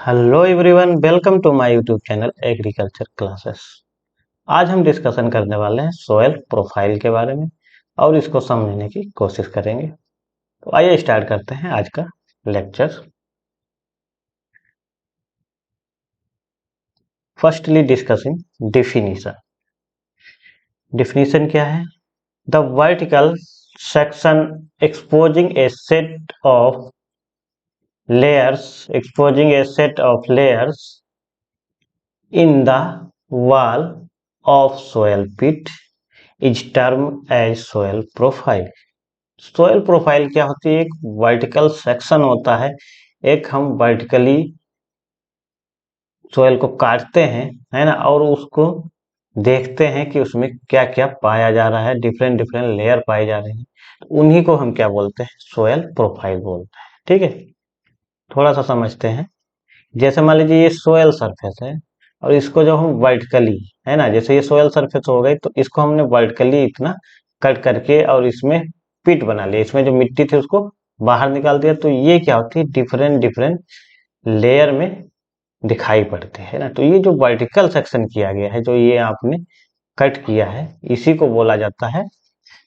Hello everyone, welcome to my YouTube channel agriculture classes. आज हम discussion करने वाले हैं सोयल प्रोफाइल के बारे में और इसको समझने की कोशिश करेंगे। तो आइए स्टार्ट करते हैं आज का lecture. Firstly discussing definition. Definition क्या है? The vertical section exposing A set of layers in the wall of soil pit is termed as soil profile। Soil profile क्या होती है? एक वर्टिकल सेक्शन होता है। एक हम वर्टिकली सोयल को काटते हैं, है ना, और उसको देखते हैं कि उसमें क्या क्या पाया जा रहा है, डिफरेंट डिफरेंट लेयर पाए जा रहे हैं। तो उन्हीं को हम क्या बोलते हैं? सोयल प्रोफाइल बोलते हैं। ठीक है, थोड़ा सा समझते हैं। जैसे मान लीजिए ये सोयल सरफेस है और इसको जब हम वर्टिकली, है ना, जैसे ये सोयल सरफेस हो गई तो इसको हमने वर्टिकली इतना कट करके और इसमें पिट बना लिया, इसमें जो मिट्टी थी उसको बाहर निकाल दिया। तो ये क्या होती है? डिफरेंट डिफरेंट लेयर में दिखाई पड़ते हैं ना। तो ये जो वर्टिकल सेक्शन किया गया है, जो ये आपने कट किया है, इसी को बोला जाता है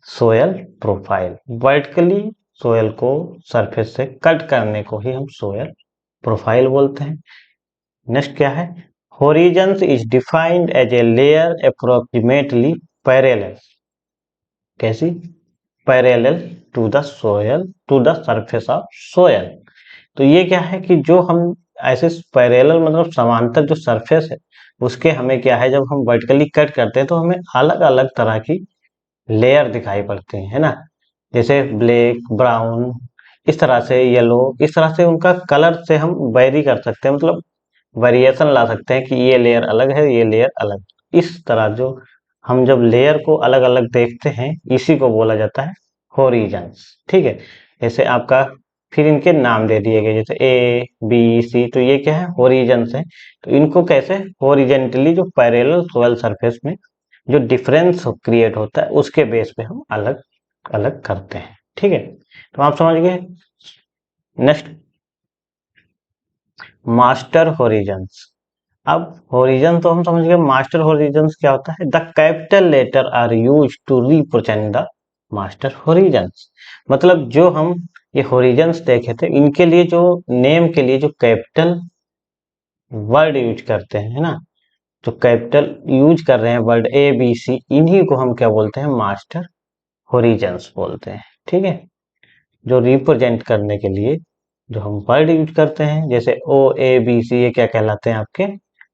सोयल प्रोफाइल। वर्टिकली सोयल को सरफेस से कट करने को ही हम सोयल प्रोफाइल बोलते हैं। नेक्स्ट क्या है? Horizons is defined as a layer approximately parallel. कैसी? Parallel to the soil, to the surface of soil. तो ये क्या है कि जो हम ऐसे पैरेलल मतलब समांतर जो सरफेस है उसके हमें क्या है, जब हम वर्टिकली कट करते हैं तो हमें अलग अलग तरह की लेयर दिखाई पड़ते हैं, है ना। जैसे ब्लैक, ब्राउन, इस तरह से येलो, इस तरह से उनका कलर से हम वेरी कर सकते हैं, मतलब वेरिएशन ला सकते हैं कि ये लेयर अलग है, ये लेयर अलग। इस तरह जो हम जब लेयर को अलग अलग देखते हैं, इसी को बोला जाता है होरिजेंस। ठीक है, जैसे आपका फिर इनके नाम दे दिए गए, जैसे ए बी सी, तो ये क्या है? होरिजेंस है। तो इनको कैसे? होरिजेंटली जो पैरेलल सोयल सरफेस में जो डिफरेंस क्रिएट होता है उसके बेस पे हम अलग अलग करते हैं। ठीक है, तो आप समझ गए। Next, master horizons. अब होरिजन तो हम समझ गए, मास्टर होरिजन्स क्या होता है? The capital letter are use to represent the master horizons. मतलब जो हम ये होरिजन्स देखे थे, इनके लिए जो नेम के लिए जो कैपिटल वर्ड यूज करते हैं, है ना, जो कैपिटल यूज कर रहे हैं वर्ड ए बी सी, इन्हीं को हम क्या बोलते हैं? मास्टर होरिजन्स बोलते हैं। ठीक है, जो रिप्रेजेंट करने के लिए जो हम वर्ड यूज करते हैं, जैसे ओ ए बी सी, ये क्या कहलाते हैं? आपके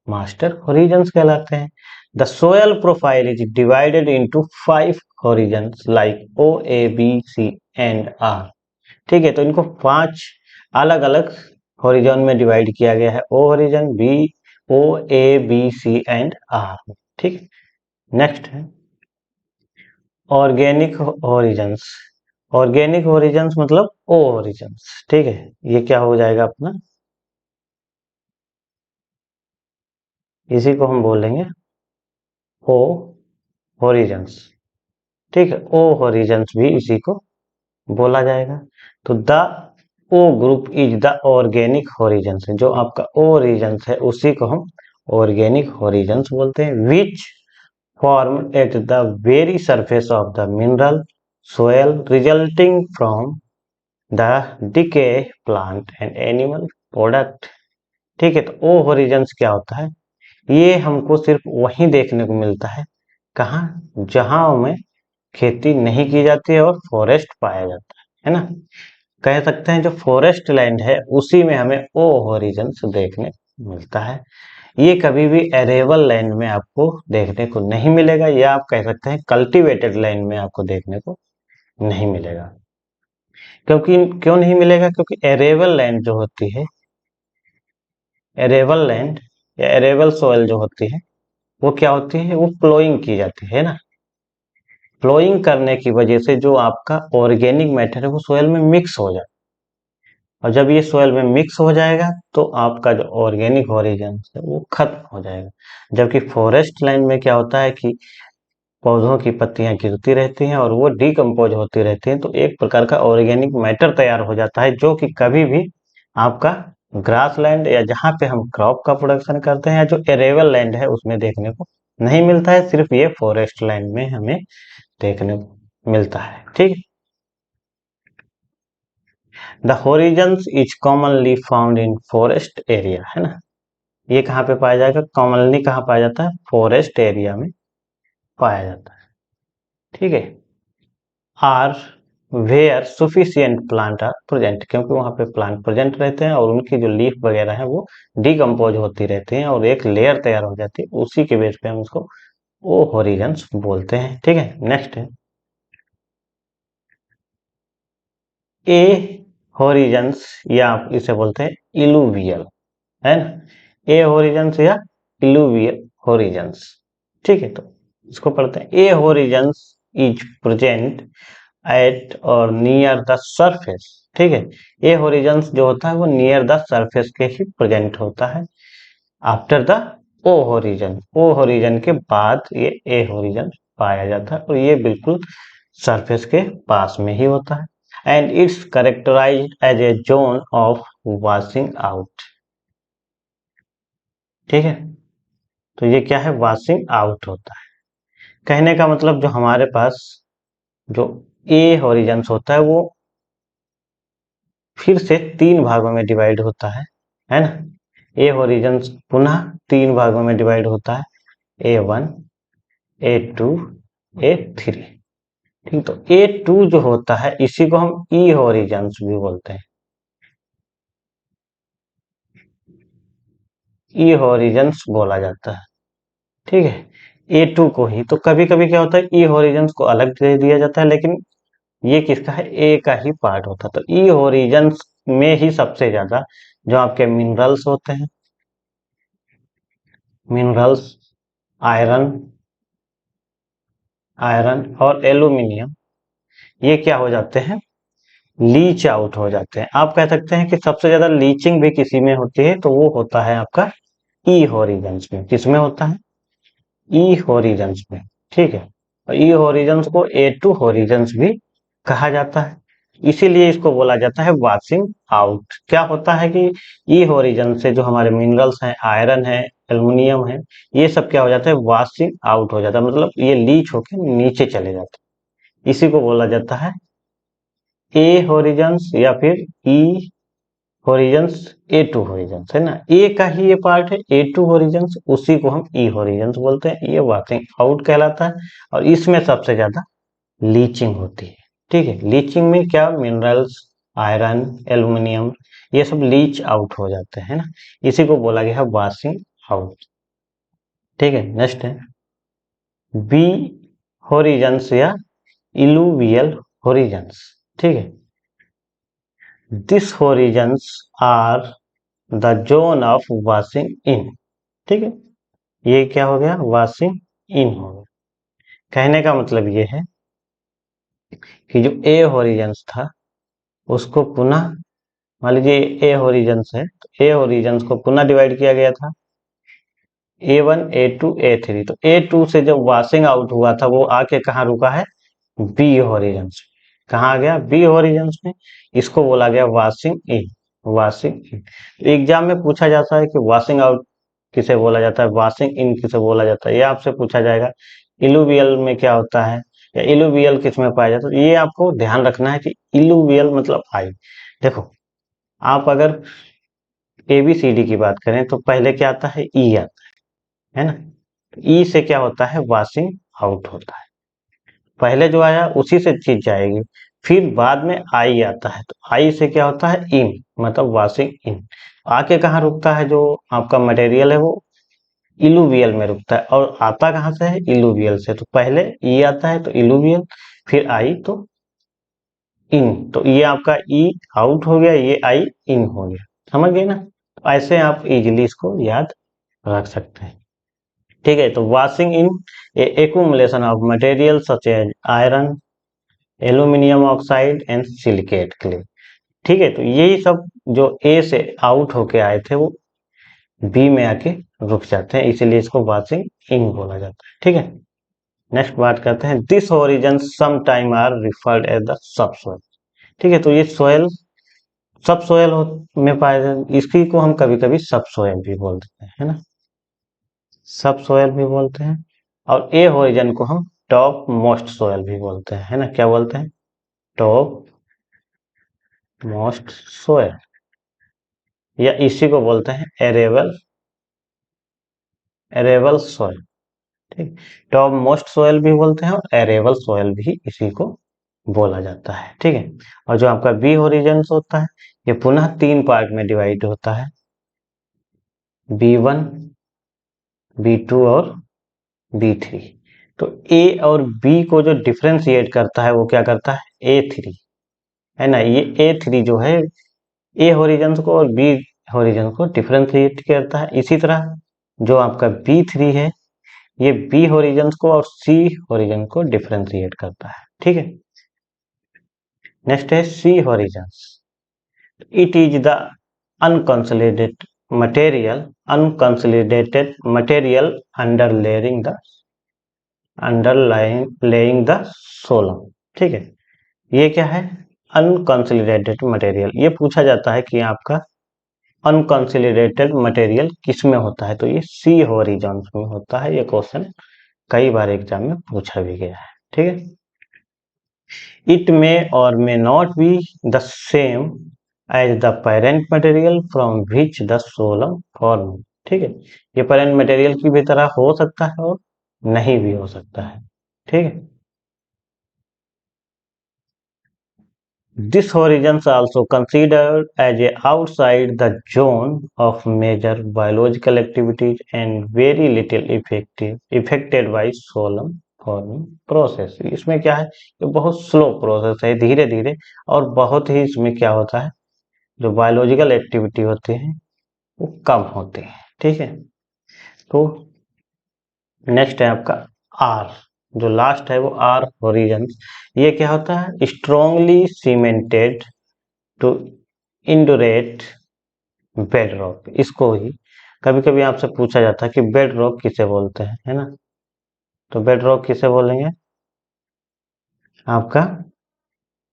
मास्टर होरिजन्स कहलाते हैं। The soil profile is divided into 5 horizons like O A B C and R. ठीक है, तो इनको 5 अलग अलग होरिजन में डिवाइड किया गया है। O horizon, B, O A B C and R. ठीक है, नेक्स्ट है ऑर्गेनिक होरिजन्स। ऑर्गेनिक होरिजन्स मतलब ओ होरिजन्स। ठीक है, ये क्या हो जाएगा अपना? इसी को हम बोलेंगे ओ होरिजन्स। ठीक है, ओ होरिजन्स भी इसी को बोला जाएगा। तो the O group is the organic horizons है। जो आपका ओ होरिजन्स है उसी को हम ऑर्गेनिक होरिजन्स बोलते हैं। Which form at the very surface of the mineral soil resulting from the decay plant and animal product. ठीक है, तो ओ होरिजन्स क्या होता है? ये हमको सिर्फ वहीं देखने को मिलता है, कहाँ? जहां में खेती नहीं की जाती है और फॉरेस्ट पाया जाता है ना। कह सकते हैं जो फॉरेस्ट लैंड है उसी में हमें ओ होरिजन्स देखने को मिलता है। ये कभी भी एरेबल लैंड में आपको देखने को नहीं मिलेगा, या आप कह सकते हैं कल्टीवेटेड लैंड में आपको देखने को नहीं मिलेगा। क्योंकि क्यों नहीं मिलेगा? क्योंकि एरेबल लैंड जो होती है, एरेबल लैंड या एरेबल सोयल जो होती है, वो क्या होती है? वो प्लोइंग की जाती है ना। प्लोइंग करने की वजह से जो आपका ऑर्गेनिक मैटर है वो सोयल में मिक्स हो जाए, और जब ये सोयल में मिक्स हो जाएगा तो आपका जो ऑर्गेनिक ओरिजिन है वो खत्म हो जाएगा। जबकि फॉरेस्ट लाइन में क्या होता है कि पौधों की पत्तियां गिरती रहती हैं और वो डिकम्पोज होती रहती हैं, तो एक प्रकार का ऑर्गेनिक मैटर तैयार हो जाता है जो कि कभी भी आपका ग्रास लैंड या जहाँ पे हम क्रॉप का प्रोडक्शन करते हैं, या जो एरेबल लैंड है उसमें देखने को नहीं मिलता है, सिर्फ ये फॉरेस्ट लैंड में हमें देखने को मिलता है। ठीक है। The Horizons is commonly found in forest area, है ना। ये कहाँ पे पाया जाएगा, कॉमनली कहाँ पाया जाता है, फॉरेस्ट एरिया में पाया जाता है। ठीक है। Are where sufficient plant are present, क्योंकि वहां पे प्लांट प्रेजेंट रहते हैं और उनकी जो लीफ वगैरह है वो डिकम्पोज होती रहती है और एक लेयर तैयार हो जाती है, उसी के बेस पे हम उसको वो होरिजन्स बोलते हैं। ठीक है। नेक्स्ट है ए होरिजन्स, या आप इसे बोलते हैं इलुवियल, है ना। ए होरिजन्स या इलुवियल होरिजन्स। ठीक है। तो इसको पढ़ते हैं। ए होरिजन्स इज प्रेजेंट एट और नियर द सरफेस। ठीक है। ए होरिजन्स जो होता है वो नियर द सरफेस के ही प्रेजेंट होता है। After the O horizon, O horizon के बाद ये ए होरिजन पाया जाता है और ये बिल्कुल सरफेस के पास में ही होता है। And it's characterised as a zone of washing out. ठीक है। तो ये क्या है, वॉशिंग आउट होता है। कहने का मतलब जो हमारे पास जो ए होरिजन्स होता है वो फिर से तीन भागों में डिवाइड होता है ना। ए होरिजन पुनः तीन भागों में डिवाइड होता है, A1, A2, A3। ठीक। तो A2 जो होता है इसी को हम ई होरिजन्स भी बोलते हैं, ई होरिजन्स बोला जाता है। ठीक है। A2 को ही तो कभी कभी क्या होता है, ई होरिजन्स को अलग दे दिया जाता है, लेकिन ये किसका है, ए का ही पार्ट होता है। तो ई होरिजन्स में ही सबसे ज्यादा जो आपके मिनरल्स होते हैं, मिनरल्स, आयरन, आयरन और एल्यूमिनियम, ये क्या हो जाते हैं, लीच आउट हो जाते हैं। आप कह सकते हैं कि सबसे ज्यादा लीचिंग भी किसी में होती है, तो वो होता है आपका ई होरिजन्स में। किसमें होता है, ई होरिजन्स में। ठीक है। और ई होरिजन्स को A2 होरिजन्स भी कहा जाता है, इसीलिए इसको बोला जाता है वॉशिंग आउट। क्या होता है कि ई होरिजन से जो हमारे मिनरल्स हैं, आयरन है, एल्यूमिनियम है, ये सब क्या हो जाता है, वॉशिंग आउट हो जाता है, मतलब ये लीच होकर नीचे चले जाते हैं। इसी को बोला जाता है ए होरिजन्स या फिर ई होरिजन्स, A2 होरिजन्स, है ना। ए का ही ये पार्ट है A2 होरिजन्स, उसी को हम ई होरिजन्स बोलते हैं। ये वॉशिंग आउट कहलाता है और इसमें सबसे ज्यादा लीचिंग होती है। ठीक है। लीचिंग में क्या, मिनरल्स, आयरन, एल्यूमिनियम, ये सब लीच आउट हो जाते हैं ना, इसी को बोला गया है वॉशिंग आउट। ठीक है। नेक्स्ट है बी होरिजन्स या इलुवियल होरिजन्स। ठीक है। This horizons are the zone of washing in. ठीक है। ये क्या हो गया, वॉशिंग इन हो गया। कहने का मतलब ये है कि जो ए होरिजन्स था उसको पुनः, मान लीजिए ए होरिजन्स है, तो ए होरिजन्स को पुनः डिवाइड किया गया था, A1, A2, A3। तो A2 से जब वॉशिंग आउट हुआ था वो आके कहाँ रुका है, बी होरिजन्स। कहाँ आ गया, बी होरिजन्स में। इसको बोला गया वॉशिंग इन, वॉशिंग इन। तो एग्जाम में पूछा जाता है कि वॉशिंग आउट किसे बोला जाता है, वॉशिंग इन किसे बोला जाता है, ये आपसे पूछा जाएगा। इलुवियल में क्या होता है, या इलुवियल किस में पाया जाता है, ये आपको ध्यान रखना है कि इलुवियल मतलब आई। देखो, आप अगर ABCD की बात करें तो पहले क्या आता है, ई आता है ना। ई से क्या होता है, वॉशिंग आउट होता है। पहले जो आया उसी से चीज जाएगी, फिर बाद में आई आता है, तो आई से क्या होता है, इन, मतलब वॉशिंग इन। आके कहाँ रुकता है, जो आपका मटेरियल है वो इलुवियल में रुकता है, और आता कहाँ से है, इलुवियल से। तो पहले ई आता है तो इलुवियल, फिर आई तो इन। तो ये आपका ई आउट हो गया, ये आई इन हो गया। समझ गए ना। तो ऐसे आप इजिली इसको याद रख सकते हैं। ठीक है। तो washing in accumulation of material such as iron, aluminium oxide and silicate clay. ठीक है। तो यही सब जो ए से आउट होके आए थे वो बी में आके रुक जाते हैं, इसीलिए इसको वॉशिंग इन बोला जाता है। ठीक है। नेक्स्ट बात करते हैं, this horizon some time are referred as the subsoil. ठीक है। तो ये सोयल सब सोयल में पाए जाते, इसकी को हम कभी कभी सब सोयल भी बोल देते हैं, है ना, सब सोयल भी बोलते हैं। और ए होरिजन को हम टॉप मोस्ट सोयल भी बोलते हैं, है ना, क्या बोलते हैं, टॉप मोस्ट सोयल, या इसी को बोलते हैं एरेबल, एरेबल सोयल। ठीक, टॉप मोस्ट सोयल भी बोलते हैं और एरेबल सोयल भी इसी को बोला जाता है। ठीक है, और जो आपका बी होरिजन होता है ये पुनः तीन पार्ट में डिवाइड होता है, B1, B2 और B3। तो ए और बी को जो डिफ्रेंशिएट करता है वो क्या करता है, A3, है ना, ये A3 जो है ए होरिजन को और बी होरिजन को डिफ्रेंशिएट करता है। इसी तरह जो आपका B3 है ये बी होरिजन को और सी होरिजन को डिफ्रेंशिएट करता है। ठीक है, नेक्स्ट है C horizon. It is the unconsolidated unconsolidated material underlying the solum. ठीक है, ये क्या है, अनकंसोलिडेटेड मटेरियल। ये पूछा जाता है कि आपका अनकंसोलिडेटेड मटेरियल किस में होता है, तो ये सी होरिजॉन्स में होता है। ये क्वेश्चन कई बार एग्जाम में पूछा भी गया है। ठीक है, इट मे और may not be the same as the parent material from which the solum form. ठीक है, ये पेरेंट मटेरियल की भी तरह हो सकता है और नहीं भी हो सकता है। ठीक है, this horizon is also considered as a outside the zone of major biological activities and very little affected by solemn forming process। इसमें क्या है, ये बहुत स्लो प्रोसेस है, धीरे धीरे, और बहुत ही इसमें क्या होता है, जो बायोलॉजिकल एक्टिविटी होती है वो कम होती है। ठीक है, तो नेक्स्ट है आपका आर, जो लास्ट है वो आर होरिजन। ये क्या होता है, strongly cemented to indurated bed rock. इसको ही कभी कभी आपसे पूछा जाता है कि बेड रॉक किसे बोलते हैं, है ना, तो बेड रॉक किसे बोलेंगे, आपका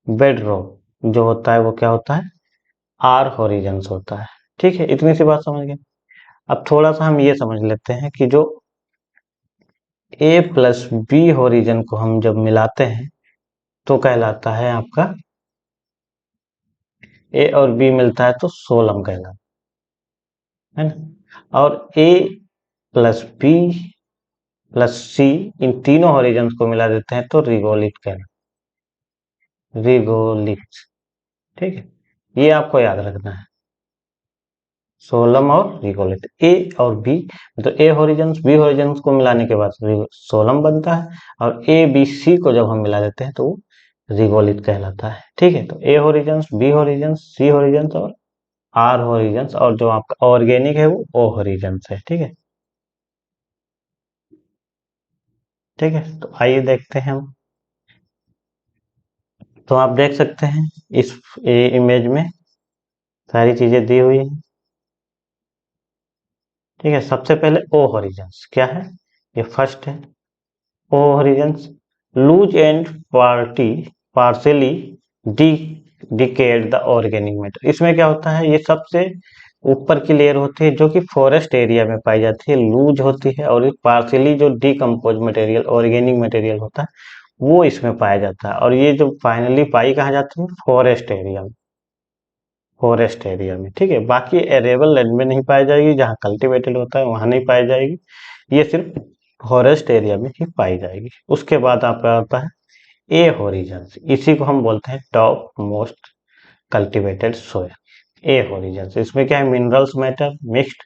बेड रॉक जो होता है वो क्या होता है, आर होरिजन होता है। ठीक है, इतनी सी बात समझ गए। अब थोड़ा सा हम ये समझ लेते हैं कि जो ए प्लस बी होरिजन को हम जब मिलाते हैं तो कहलाता है आपका, ए और बी मिलता है तो सोलम कहलाता है ना, और ए प्लस बी प्लस सी, इन तीनों हॉरिजन्स को मिला देते हैं तो रिगोलिट कहलाता है, रिगोलिट। ठीक है, ये आपको याद रखना है, सोलम और रिगोलिट, ए और बी, तो ए हॉरिजन्स बी हॉरिजन्स को मिलाने के बाद सोलम बनता है, और ए बी सी को जब हम मिला देते हैं तो वो रिगोलिट कहलाता है। ठीक है, तो ए हॉरिजन्स, बी हॉरिजन्स, सी हॉरिजन्स और आर हॉरिजन्स, और जो आपका ऑर्गेनिक है वो ओ हॉरिजन्स है। ठीक है, ठीक है, तो आइए देखते हैं हम। तो आप देख सकते हैं इस इमेज में सारी चीजें दी हुई हैं। ठीक है, सबसे पहले ओ हॉरिजन्स क्या है, ये फर्स्ट है, O horizons loose and party partially de decayed the organic matter. इसमें क्या होता है, ये सबसे ऊपर की लेयर होती है जो कि फॉरेस्ट एरिया में पाई जाती है, लूज होती है, और पार्शियली जो डीकम्पोज मटेरियल ऑर्गेनिक मटेरियल होता है वो इसमें पाया जाता है, और ये जो फाइनली पाई कहाँ जाती है, फॉरेस्ट एरिया में, फॉरेस्ट एरिया में। ठीक है, बाकी एरेबल लैंड में नहीं पाई जाएगी, जहाँ कल्टीवेटेड होता है वहां नहीं पाई जाएगी, ये सिर्फ फॉरेस्ट एरिया में ही पाई जाएगी। उसके बाद आपका आता है ए होरिजन, इसी को हम बोलते हैं top most cultivated soil. A horizon, इसमें क्या है, minerals matter mixed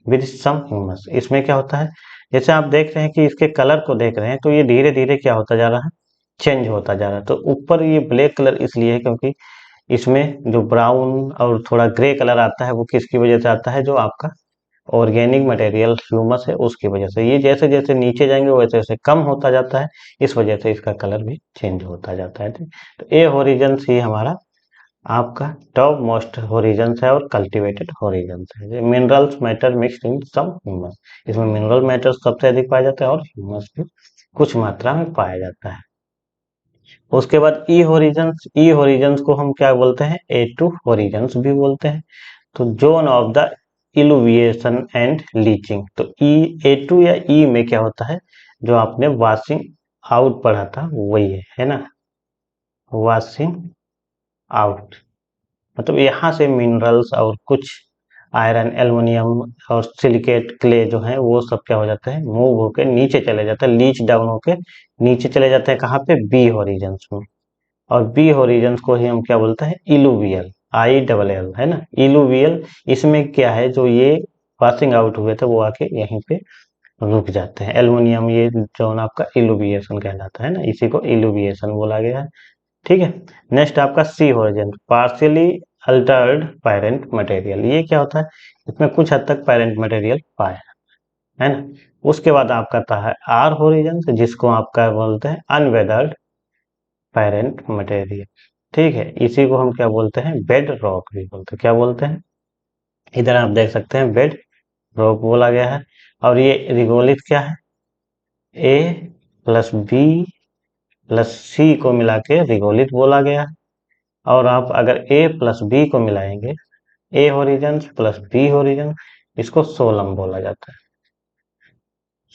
with some humus. इसमें क्या होता है, जैसे आप देख रहे हैं कि इसके कलर को देख रहे हैं तो ये धीरे धीरे क्या होता जा रहा है, चेंज होता जा रहा है। तो ऊपर ये ब्लैक कलर इसलिए है क्योंकि इसमें जो ब्राउन और थोड़ा ग्रे कलर आता है वो किसकी वजह से आता है, जो आपका ऑर्गेनिक मटेरियल ह्यूमस है उसकी वजह से। ये जैसे जैसे नीचे जाएंगे वैसे वैसे कम होता जाता है, इस वजह से इसका कलर भी चेंज होता जाता है। ठीक, तो ए होरिजन ही हमारा आपका टॉप मोस्ट होरिजन्स है और कल्टीवेटेड होरिजन्स है। Minerals matter mixed in some humus, इसमें मिनरल मैटर सबसे अधिक पाया जाता है और ह्यूमस भी कुछ मात्रा में पाया जाता है। उसके बाद ई होरिजन्स को हम क्या बोलते हैं, ए टू होरिजन्स भी बोलते हैं। तो zone of the illuviation and leaching, तो ई ए टू या ई में क्या होता है, जो आपने वॉशिंग आउट पढ़ा था वही है ना, वॉशिंग आउट, मतलब यहाँ से मिनरल्स और कुछ आयरन एल्युमिनियम और सिलिकेट क्ले जो है वो सब क्या हो जाता है, मूव होके नीचे चले जाते हैं, लीच डाउन होके नीचे चले जाते हैं, कहाँ पे, बी होरिजन्स में। और बी होरिजन्स को ही हम क्या बोलते हैं, इलुवियल, आई डबल एल है ना, इलुवियल। इसमें क्या है, जो ये पासिंग आउट हुए थे वो आके यहीं पे रुक जाते हैं, एल्युमिनियम ये जो आपका इलुविएशन कहलाता है ना, इसी को इलुविएशन बोला गया है। ठीक है। नेक्स्ट आपका C horizon, partially altered parent material, ये क्या होता है, इसमें कुछ हद तक पैरेंट मटेरियल पाया है ना। उसके बाद आपका आता है आर होरिजन, जिसको आपका बोलते हैं अनवेदर्ड पैरेंट मटेरियल। ठीक है, इसी को हम क्या बोलते हैं, बेड रॉक भी बोलते हैं, क्या बोलते हैं, इधर आप देख सकते हैं बेड रॉक बोला गया है। और ये रिगोलिथ क्या है, ए प्लस बी प्लस सी को मिला के रिगोलिथ बोला गया है। और आप अगर ए प्लस बी को मिलाएंगे, ए होरिजन प्लस बी होरिजन, इसको सोलम बोला जाता है,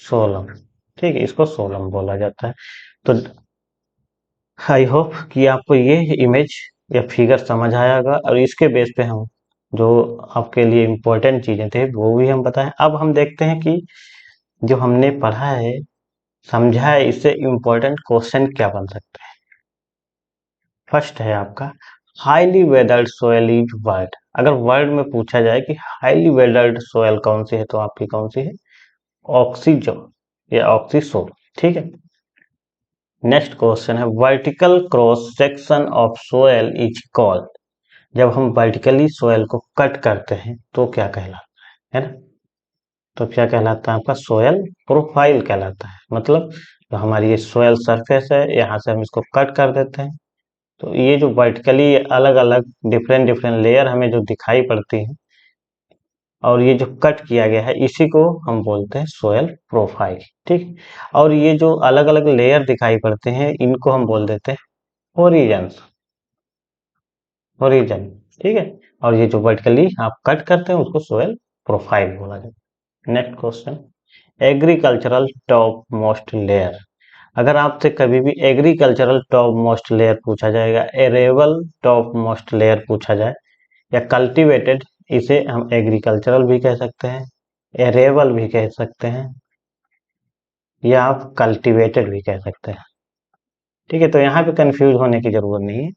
सोलम। ठीक है, इसको सोलम बोला जाता है। तो आई होप कि आपको ये इमेज या फिगर समझ आया होगा, और इसके बेस पे हम जो आपके लिए इम्पोर्टेंट चीजें थे वो भी हम बताएं। अब हम देखते हैं कि जो हमने पढ़ा है, समझा है, इससे इम्पोर्टेंट क्वेश्चन क्या बन सकते हैं। फर्स्ट है आपका, highly weathered soil is word, अगर वर्ड में पूछा जाए कि हाईली वेदर्ड सोयल कौन सी है, तो आपकी कौन सी है, ऑक्सीजो या ऑक्सीसोल। ठीक है। नेक्स्ट क्वेश्चन है, vertical cross section of soil is called, जब हम वर्टिकली सोयल को कट करते हैं तो क्या कहलाता है ना, तो क्या कहलाता है आपका, सोयल प्रोफाइल कहलाता है। मतलब जो हमारी ये सोयल सरफेस है, यहाँ से हम इसको कट कर देते हैं, तो ये जो वर्टिकली अलग अलग डिफरेंट डिफरेंट लेयर हमें जो दिखाई पड़ती है, और ये जो कट किया गया है, इसी को हम बोलते हैं सोयल प्रोफाइल। ठीक। और ये जो अलग अलग लेयर दिखाई पड़ते हैं, इनको हम बोल देते हैं ओरिजन्स, ओरिजन। ठीक है। और ये जो वर्टिकली आप कट करते हैं उसको सोयल प्रोफाइल बोला जाता है। Next question, agricultural top most layer, अगर आपसे कभी भी एग्रीकल्चरल टॉप मोस्ट लेयर पूछा जाएगा, एरेबल टॉप मोस्ट लेयर पूछा जाए, या कल्टीवेटेड, इसे हम एग्रीकल्चरल भी कह सकते हैं, एरेबल भी कह सकते हैं, या आप कल्टीवेटेड भी कह सकते हैं। ठीक है, तो यहाँ पे कंफ्यूज होने की जरूरत नहीं है,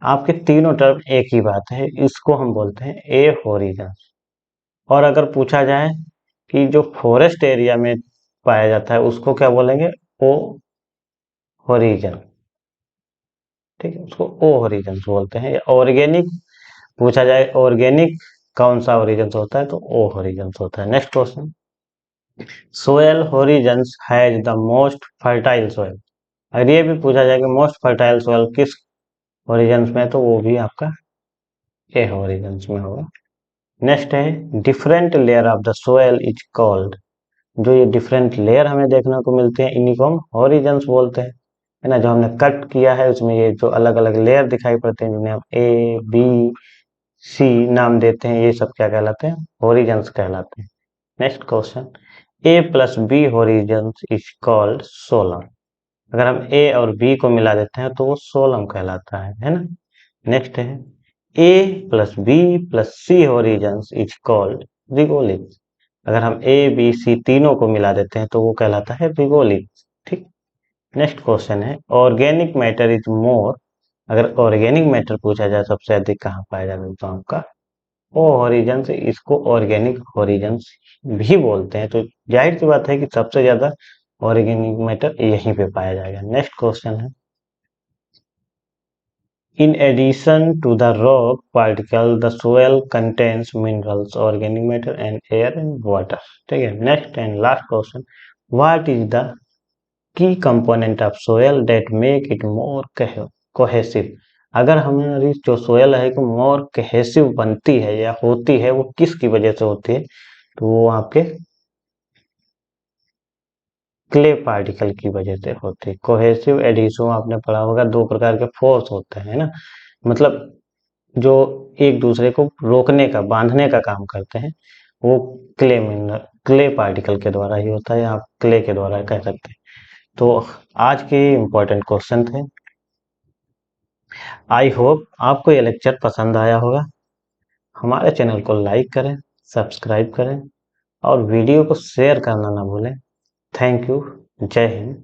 आपके तीनों टर्म एक ही बात है, इसको हम बोलते हैं ए होरिजन। और अगर पूछा जाए कि जो फॉरेस्ट एरिया में पाया जाता है उसको क्या बोलेंगे, ओ होरिजन। ठीक है, उसको ओ होरिजन बोलते हैं। या ऑर्गेनिक पूछा जाए, ऑर्गेनिक कौन सा ओरिजन होता है, तो ओ होरिजन होता है। Next question, soil Horizons has the most fertile soil, अगर ये भी पूछा जाए कि मोस्ट फर्टाइल सोयल किस ओरिजन्स में है, तो वो भी आपका ए ओरिजन्स में होगा। नेक्स्ट है, different layer of the soil is called, जो ये डिफरेंट लेयर हमें देखने को मिलते हैं इन्हीं को हम ओरिजन्स बोलते हैं, है ना। जो हमने कट किया है उसमें ये जो अलग अलग लेयर दिखाई पड़ते हैं, जिन्हें हम ए बी सी नाम देते हैं, ये सब क्या कहलाते हैं, ओरिजन्स कहलाते हैं। Next question, A plus B horizons is called solum, अगर हम ए और बी को मिला देते हैं तो वो सोलम कहलाता है ना। नेक्स्ट है, A plus B plus C horizons is called regolith, अगर हम ए बी सी तीनों को मिला देते हैं तो वो कहलाता है रिगोलिथ। ठीक। नेक्स्ट क्वेश्चन है, ऑर्गेनिक मैटर इज मोर, अगर ऑर्गेनिक मैटर पूछा जाए सबसे अधिक कहाँ पाया जाता है, तो आपका ओ होरिजन से, इसको ऑर्गेनिक होरिजन भी बोलते हैं। तो जाहिर सी बात है कि सबसे ज्यादा ऑर्गेनिक मैटर यहीं पे पाया जाएगा। नेक्स्ट क्वेश्चन है, in addition to the rock particle the soil contains minerals, organic matter and air and water. ठीक है। Next and last question, what is the key component of soil that make it more cohesive, अगर हमारी जो soil है कि मोर cohesive बनती है या होती है, वो किसकी वजह से होती है, तो वो आपके क्ले पार्टिकल की वजह से होती है। कोहेसिव एडिशन आपने पढ़ा होगा, दो प्रकार के फोर्स होते हैं ना, मतलब जो एक दूसरे को रोकने का, बांधने का काम करते हैं, वो क्ले पार्टिकल के द्वारा ही होता है, या आप क्ले के द्वारा कह सकते हैं। तो आज के इम्पोर्टेंट क्वेश्चन थे। आई होप आपको ये लेक्चर पसंद आया होगा। हमारे चैनल को लाइक करें, सब्सक्राइब करें और वीडियो को शेयर करना ना भूलें। Thank you. जय हिंद।